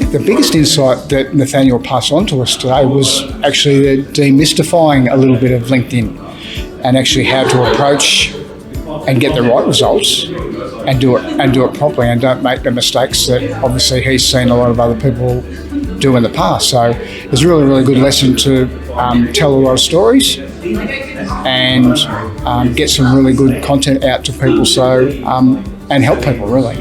think the biggest insight that Nathaniel passed on to us today was actually demystifying a little bit of LinkedIn and actually how to approach and get the right results and do it properly, and don't make the mistakes that obviously he's seen a lot of other people do in the past. So it's a really, really good lesson to tell a lot of stories and get some really good content out to people, and help people really.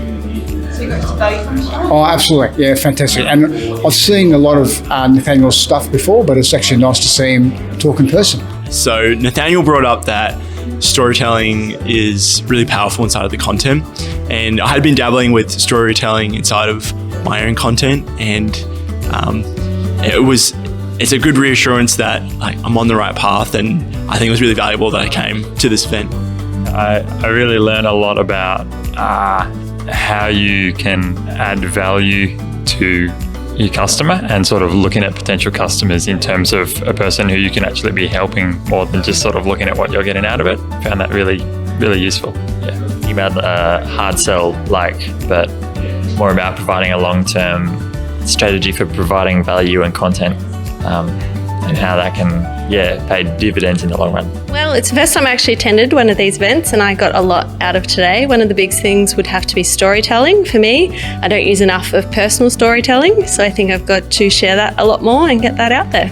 So you got to value from it? Oh, absolutely. Yeah, fantastic. And I've seen a lot of Nathaniel's stuff before, but it's actually nice to see him talk in person. So Nathaniel brought up that storytelling is really powerful inside of the content, and I had been dabbling with storytelling inside of my own content, and it's a good reassurance that I'm on the right path, and I think it was really valuable that I came to this event. I really learned a lot about how you can add value to your customer, and sort of looking at potential customers in terms of a person who you can actually be helping more than just sort of looking at what you're getting out of it. Found that really, really useful. Yeah. About hard sell, but more about providing a long-term strategy for providing value and content, and how that can pay dividends in the long run. Well, it's the first time I actually attended one of these events, and I got a lot out of today. One of the big things would have to be storytelling for me. I don't use enough of personal storytelling, so I think I've got to share that a lot more and get that out there.